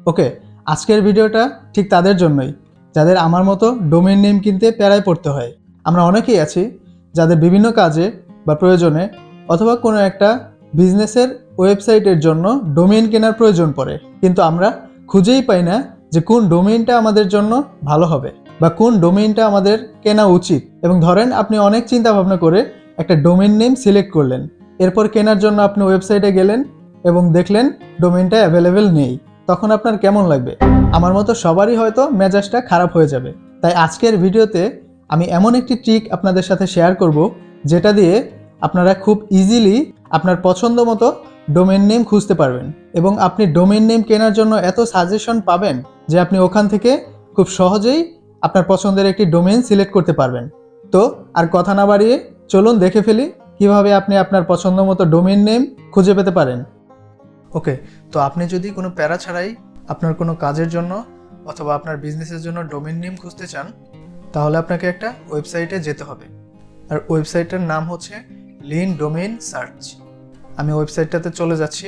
ওকে, আজকের ভিডিওটা ঠিক তাদের জন্যই যাদের আমার মতো ডোমেইন নেম কিনতে প্যারায় পড়তে হয়। আমরা অনেকেই আছি যাদের বিভিন্ন কাজে বা প্রয়োজনে অথবা কোনো একটা বিজনেসের ওয়েবসাইটের জন্য ডোমেইন কেনার প্রয়োজন পড়ে, কিন্তু আমরা খুঁজেই পাই না যে কোন ডোমেইনটা আমাদের জন্য ভালো হবে বা কোন ডোমেইনটা আমাদের কেনা উচিত। এবং ধরেন আপনি অনেক চিন্তা ভাবনা করে একটা ডোমেইন নেম সিলেক্ট করলেন, এরপর কেনার জন্য আপনি ওয়েবসাইটে গেলেন এবং দেখলেন ডোমেইনটা অ্যাভেলেবেল নেই। তখন আপনার কেমন লাগবে? আমার মতো সবারই হয়তো মেজাজটা খারাপ হয়ে যাবে। তাই আজকের ভিডিওতে আমি এমন একটি ট্রিক আপনাদের সাথে শেয়ার করব যেটা দিয়ে আপনারা খুব ইজিলি আপনার পছন্দ মতো ডোমেইন নেম খুঁজতে পারবেন এবং আপনি ডোমেইন নেম কেনার জন্য এত সাজেশন পাবেন যে আপনি ওখান থেকে খুব সহজেই আপনার পছন্দের একটি ডোমেইন সিলেক্ট করতে পারবেন। তো আর কথা না বাড়িয়ে চলুন দেখে ফেলি কিভাবে আপনি আপনার পছন্দ মতো ডোমেইন নেম খুঁজে পেতে পারেন। ওকে, তো আপনি যদি কোনো প্যারা ছাড়াই আপনার কোনো কাজের জন্য অথবা আপনার বিজনেসের জন্য ডোমেইন নেম খুঁজতে চান, তাহলে আপনাকে একটা ওয়েবসাইটে যেতে হবে। আর ওয়েবসাইটটার নাম হচ্ছে লিন ডোমেইন সার্চ। আমি ওয়েবসাইটটাতে চলে যাচ্ছি।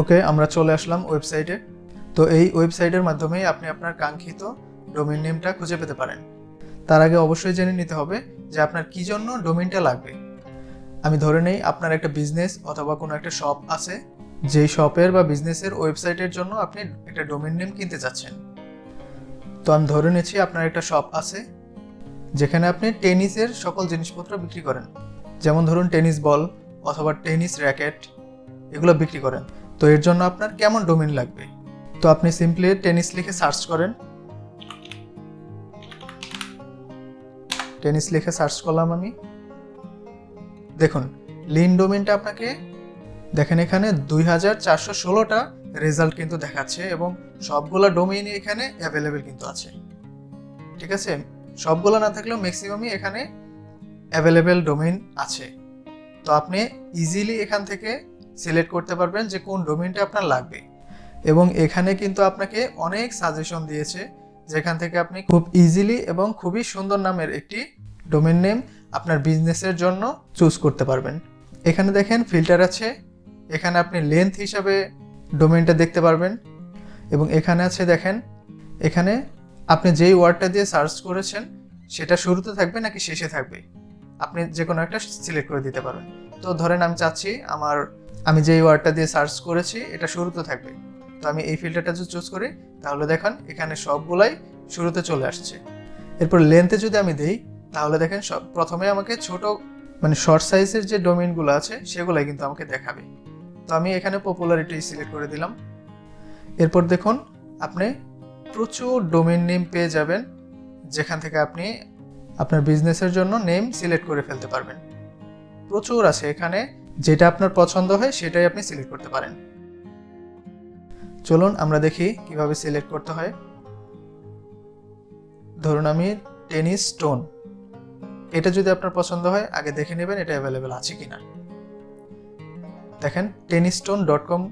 ওকে, আমরা চলে আসলাম ওয়েবসাইটে। তো এই ওয়েবসাইটের মাধ্যমেই আপনি আপনার কাঙ্ক্ষিত ডোমেইন নেমটা খুঁজে পেতে পারেন। তার আগে অবশ্যই জেনে নিতে হবে যে আপনার কী জন্য ডোমেইনটা লাগবে। আমি ধরে নেই আপনার একটা বিজনেস অথবা কোনো একটা শপ আছে, যেই শপের বা বিজনেসের ওয়েবসাইটের জন্য আপনি একটা ডোমেইন নেম কিনতে চাচ্ছেন। তো আমি ধরে নিচ্ছি আপনার একটা শপ আছে যেখানে আপনি টেনিসের সকল জিনিসপত্র বিক্রি করেন, যেমন ধরুন টেনিস বল অথবা টেনিস র্যাকেট, এগুলো বিক্রি করেন। তো এর জন্য আপনার কেমন ডোমেইন লাগবে? তো আপনি সিম্পলি টেনিস লিখে সার্চ করেন। টেনিস লিখে সার্চ করলাম আমি। দেখুন লিন ডোমেইনটা আপনাকে দেখেন এখানে 2416টা রেজাল্ট কিন্তু দেখাচ্ছে এবং সবগুলো ডোমেইনই এখানে অ্যাভেলেবেল কিন্তু আছে। ঠিক আছে, সবগুলো না থাকলেও ম্যাক্সিমামই এখানে অ্যাভেলেবেল ডোমেইন আছে। তো আপনি ইজিলি এখান থেকে সিলেক্ট করতে পারবেন যে কোন ডোমেইনটা আপনার লাগবে। এবং এখানে কিন্তু আপনাকে অনেক সাজেশন দিয়েছে যেখান থেকে আপনি খুব ইজিলি এবং খুবই সুন্দর নামের একটি ডোমেইন নেম আপনার বিজনেসের জন্য চুজ করতে পারবেন। এখানে দেখেন ফিল্টার আছে, এখানে আপনি লেন্থ হিসাবে ডোমেইনটা দেখতে পারবেন এবং এখানে আছে দেখেন এখানে আপনি যেই ওয়ার্ডটা দিয়ে সার্চ করেছেন সেটা শুরুতে থাকবে নাকি শেষে থাকবে, আপনি যে কোনো একটা সিলেক্ট করে দিতে পারবেন। তো ধরেন আমি চাচ্ছি আমি যেই ওয়ার্ডটা দিয়ে সার্চ করেছি এটা শুরুতে থাকবে, তো আমি এই ফিল্টারটা যদি চুজ করি তাহলে দেখেন এখানে সবগুলাই শুরুতে চলে আসছে। এরপর লেন্থে যদি আমি দিই তাহলে দেখেন প্রথমে আমাকে ছোট শর্ট সাইজের যে ডোমেইনগুলো আছে সেগুলাই কিন্তু আমাকে দেখাবে। তো আমি এখানে পপুলারিটি সিলেক্ট করে দিলাম। এরপর দেখুন আপনি প্রচুর ডোমেইন নেম পেয়ে যাবেন যেখান থেকে আপনি আপনার বিজনেসের জন্য নেম সিলেক্ট করে ফেলতে পারবেন। প্রচুর আছে এখানে, যেটা আপনার পছন্দ হয় সেটাই আপনি সিলেক্ট করতে পারেন। চলুন আমরা দেখি কিভাবে সিলেক্ট করতে হয়। ধরুন আমি টেনিস স্টোন, এটা যদি আপনার পছন্দ হয় আগে দেখে নেবেন এটা অ্যাভেলেবেল আছে কিনা। দেখেন tennisstone.com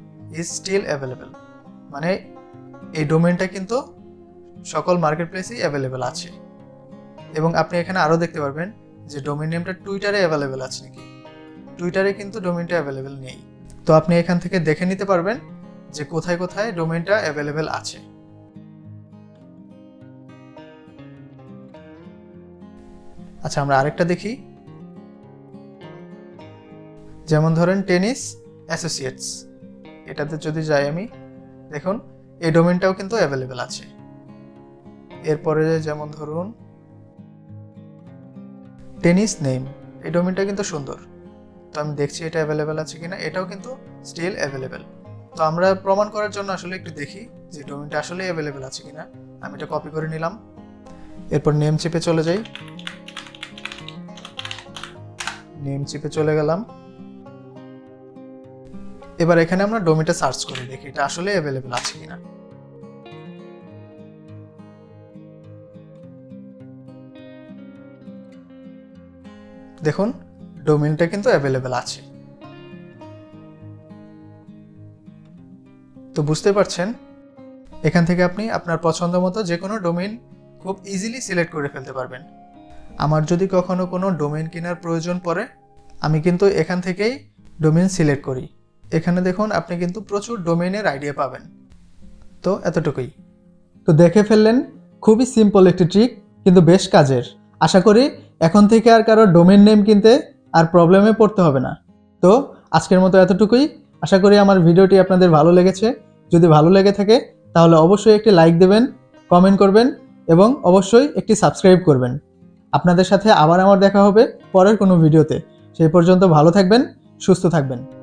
ইজ স্টিল অ্যাভেলেবেল, মানে এই ডোমেইনটা কিন্তু সকল মার্কেট প্লেসেই অ্যাভেলেবেল আছে। এবং আপনি এখানে আরও দেখতে পারবেন যে ডোমেইন নেমটা টুইটারে অ্যাভেলেবেল আছে নাকি। টুইটারে কিন্তু ডোমেইনটা অ্যাভেলেবেল নেই। তো আপনি এখান থেকে দেখে নিতে পারবেন যে কোথায় কোথায় ডোমেইনটা অ্যাভেলেবেল আছে। আচ্ছা, আমরা আরেকটা দেখি। যেমন ধরেন টেনিস অ্যাসোসিয়েটস, এটাতে যদি যাই আমি, দেখুন এই ডোমেইনটাও কিন্তু অ্যাভেলেবেল আছে। এরপরে যেমন ধরুন টেনিস নেম, এই ডোমেইনটা কিন্তু সুন্দর। তো আমি দেখছি এটা অ্যাভেলেবেল আছে কিনা, এটাও কিন্তু স্টিল অ্যাভেলেবেল। তো আমরা প্রমাণ করার জন্য আসলে একটু দেখি যে ডোমেইনটা আসলে অ্যাভেলেবেল আছে কিনা। আমি এটা কপি করে নিলাম, এরপর নেম চিপে চলে যাই। নেম চিপে চলে গেলাম। এবার এখানে আমরা ডোমেইনটা সার্চ করে দেখি এটা আসলে অ্যাভেলেবেল আছে কিনা। দেখুন ডোমেইনটা কিন্তু অ্যাভেলেবেল আছে। তো বুঝতে পারছেন এখান থেকে আপনি আপনার পছন্দ মতো যে কোনো ডোমেইন খুব ইজিলি সিলেক্ট করে ফেলতে পারবেন। আমার যদি কখনো কোনো ডোমেইন কেনার প্রয়োজন পড়ে আমি কিন্তু এখান থেকেই ডোমেইন সিলেক্ট করি। এখানে দেখুন আপনি কিন্তু প্রচুর ডোমেইনের আইডিয়া পাবেন। তো এতটুকুই। তো দেখে ফেললেন, খুবই সিম্পল একটি ট্রিক, কিন্তু বেশ কাজের। আশা করি এখন থেকে আর কারো ডোমেইন নেম কিনতে আর প্রবলেমে পড়তে হবে না। তো আজকের মতো এতটুকুই। আশা করি আমার ভিডিওটি আপনাদের ভালো লেগেছে। যদি ভালো লেগে থাকে তাহলে অবশ্যই একটি লাইক দেবেন, কমেন্ট করবেন এবং অবশ্যই একটি সাবস্ক্রাইব করবেন। আপনাদের সাথে আবার আমার দেখা হবে পরের কোনো ভিডিওতে। সেই পর্যন্ত ভালো থাকবেন, সুস্থ থাকবেন।